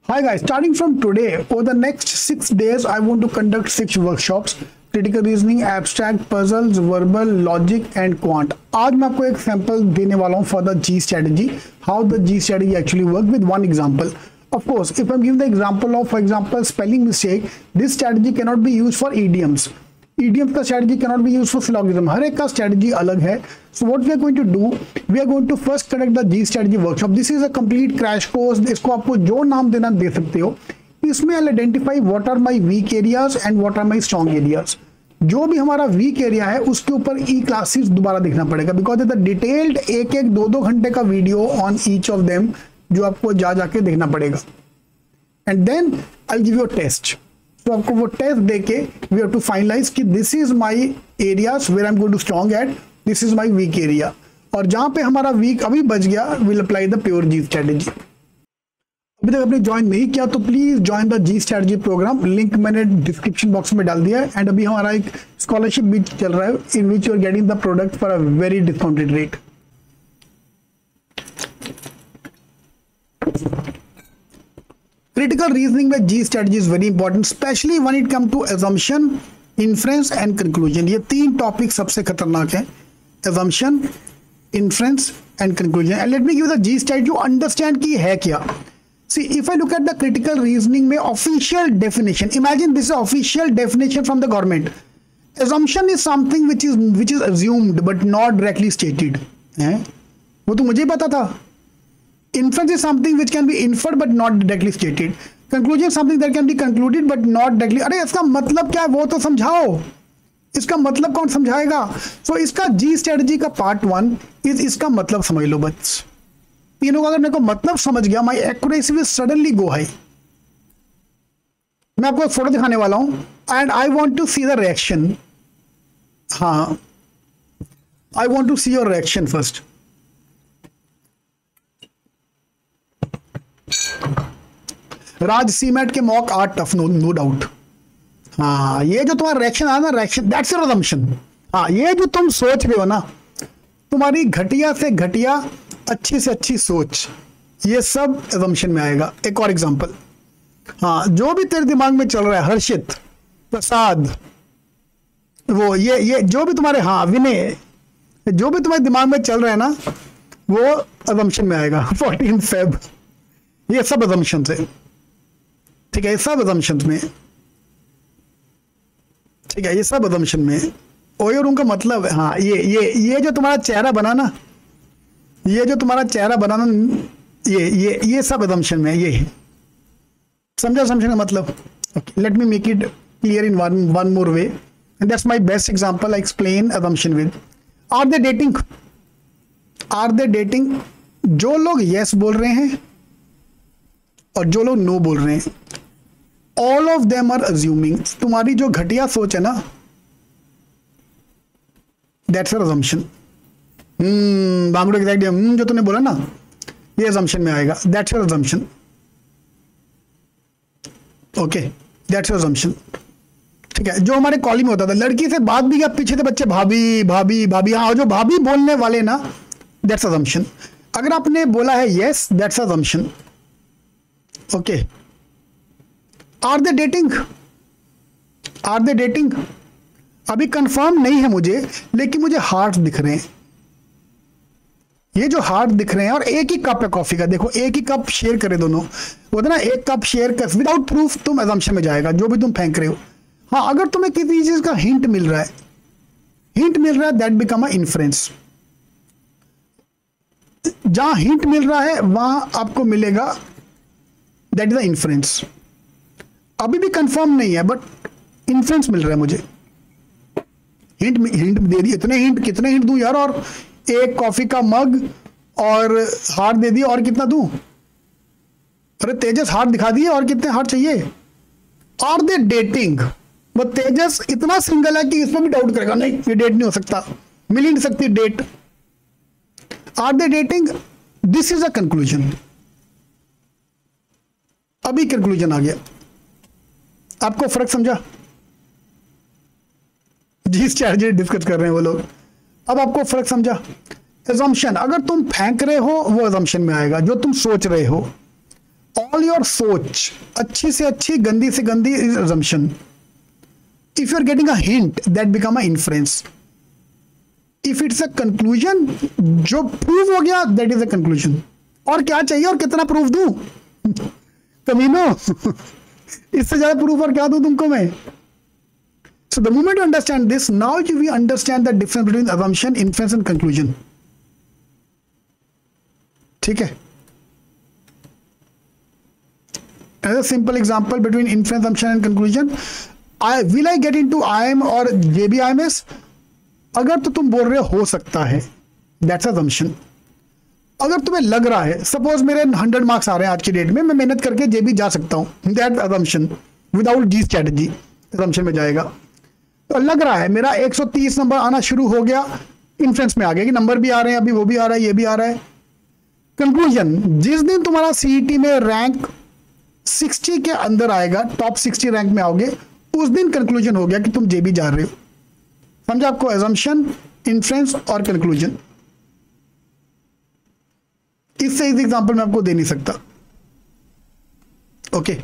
Hi guys, starting from today, over the next 6 days, I want to conduct 6 workshops: critical reasoning, abstract, puzzles, verbal, logic and quant. आज मैं आपको एक sample देने वाला हूँ for the G strategy, how the G strategy actually work with one example. Of course, if I'm giving the example of, for example, spelling mistake, this strategy cannot be used for idioms. Idioms का strategy cannot be used for syllogism. हर एक का strategy अलग है. So what we are going to do, we are going to first conduct the G strategy workshop. This is a complete crash course. इसको आपको जो नाम देना दे सकते हो. इसमें I'll identify what are my weak areas and what are my strong areas. जो भी हमारा वीक एरिया है उसके ऊपर ई क्लासेस दोबारा देखना पड़ेगा, बिकॉज द डिटेल्ड एक एक दो घंटे का video on each of them जो आपको जाके देखना पड़ेगा. And then I give you test. तो आपको वो टेस्ट देके वी हैव टू फाइनलाइज कि this is my areas where I am going to strong at, this is my weak area, और जहां पे हमारा वीक अभी बच गया will apply the pure G strategy. अभी तक आपने ज्वाइन नहीं किया तो please join the ji strategy programme. Link मैंने डिस्क्रिप्शन बॉक्स में डाल दिया है. एंड अभी हमारा एक स्कॉलरशिप भी चल रहा है in which you are getting the product for a very discounted rate. Critical reasoning में जी strategy is very important, specially when it come to assumption, inference and conclusion. ये 3 टॉपिक सबसे खतरनाक है: assumption, inference and conclusion. And let me give the G strategy to understand कि है क्या. See, if I look at the critical reasoning में official definition, imagine this is official definition from the government. Assumption is something which is assumed but not directly stated. वो तो मुझे पता था. Inference is something which can be inferred but not directly stated. Conclusion is something that can be concluded but not directly. अरे इसका मतलब क्या है वो तो समझाओ. इसका मतलब कौन समझाएगा? So इसका जी स्ट्रेटजी का पार्ट 1 इज इसका मतलब समझ लो बस. तीनों का अगर मेरे को मतलब समझ गया, my accuracy will suddenly go high. मैं आपको एक फोटो दिखाने वाला हूं and I want to see the reaction. हाँ, I want to see your reaction first. Raj cement के mock are tough, no doubt. हाँ, ये जो तुम्हारा रिएक्शन आया ना, रिएक्शन दैट्स योर असम्पशन. हाँ, ये जो तुम सोच रहे हो ना, तुम्हारी घटिया से घटिया अच्छी से अच्छी सोच, ये सब असम्पशन में आएगा. एक और एग्जांपल. हाँ, जो भी तेरे दिमाग में चल रहा है, हर्षित, प्रसाद, वो ये जो भी तुम्हारे, हाँ विनय, जो भी तुम्हारे दिमाग में चल रहा है ना, वो असम्पशन में आएगा. 14 फेब, ये सब असम्पशन है. ठीक है, ये सब असम्पशन में. ठीक है, ये सब असम्पशन में. और उनका मतलब, हाँ, ये जो तुम्हारा चेहरा बना ना, ये जो तुम्हारा चेहरा बना ना, ये सब असम्पशन में. ये समझा असम्पशन का मतलब? Let me make it clear in one more way, and that's my best example. I explain assumption with are they dating. Are they dating? जो लोग यस बोल रहे हैं और जो लोग नो बोल रहे हैं, all of them are assuming. तुम्हारी जो घटिया सोच है ना, दैट्स योर असम्पशन. बांगड़ो एग्जैक्टली जो तूने बोला ना, ये असम्पशन में आएगा. That's your assumption. Okay, that's your assumption. ठीक है, जो हमारे कॉलेज में होता था, लड़की से बात भी किया, पीछे से बच्चे भाभी भाभी भाभी. हाँ, जो भाभी बोलने वाले ना, दैट्स असम्पशन. अगर आपने बोला है yes, that's assumption. Okay. Are they dating? Are they dating? अभी कंफर्म नहीं है मुझे, लेकिन मुझे हार्ट दिख रहे हैं. ये जो हार्ट दिख रहे हैं, और एक ही कप है कॉफी का, देखो एक ही कप शेयर करे दोनों, वो ना एक कप शेयर कर, विदाउट प्रूफ तुम असम्पशन में जाएगा जो भी तुम फेंक रहे हो. हाँ, अगर तुम्हें किसी चीज का हिंट मिल रहा है, दैट बिकम अ इन्फ्रेंस. जहां हिंट मिल रहा है वहां आपको मिलेगा, दैट इज द इन्फ्रेंस. अभी भी कंफर्म नहीं है बट इन्फ्रेंस मिल रहा है मुझे. हिंट दे दी. इतने हिंट, कितने हिंट दूं यार? और एक कॉफी का मग और हार्ट दे दिया, और कितना दूं? अरे तेजस हार्ट दिखा दिए, और कितने हार्ट चाहिए? Are they dating? वो तेजस इतना सिंगल है कि इसमें भी डाउट करेगा, नहीं ये डेट नहीं हो सकता, मिल ही नहीं सकती date. Are they dating? This is a conclusion. अभी कंक्लूजन आ गया. आपको फर्क समझा? जी स्ट्रैटेजी डिस्कस कर रहे हैं वो लोग. अब आपको फर्क समझा? assumption, अगर तुम फेंक रहे हो वो assumption में आएगा, जो तुम सोच रहे हो. ऑल योर सोच, अच्छी से अच्छी, गंदी से गंदी is assumption. If you are getting a hint that become a inference. If it's a conclusion, जो प्रूव हो गया दैट इज अ कंक्लूजन. और क्या चाहिए और कितना प्रूफ दूं कमीनो इससे ज्यादा प्रूफ और क्या दूं तुमको मैं. So the moment you understand this, now you will understand the difference between assumption, inference and conclusion. ठीक है. As a simple example between inference, assumption and conclusion, will I get into IIM or JBIMS? अगर तो तुम बोल रहे हो सकता है, that's assumption. अगर तुम्हें लग रहा है, सपोज मेरे 100 मार्क्स आ रहे हैं आज की डेट में, मैं मेहनत करके जेबी जा सकता हूं, that assumption. Without G strategy assumption में जाएगा. तो लग रहा है मेरा 130 नंबर आना शुरू हो गया, इन्फ्लुएंस में आ गया कि नंबर भी आ रहे हैं, अभी वो भी आ रहा है, ये भी आ रहा है. कंक्लूजन, जिस दिन तुम्हारा सीईटी में रैंक 60 के अंदर आएगा, टॉप 60 रैंक में आओगे, उस दिन कंक्लूजन हो गया कि तुम जेबी जा रहे हो. समझा आपको? assumption, इन्फ्लुएंस और कंक्लूजन. इससे इस एग्जांपल मैं आपको दे नहीं सकता. ओके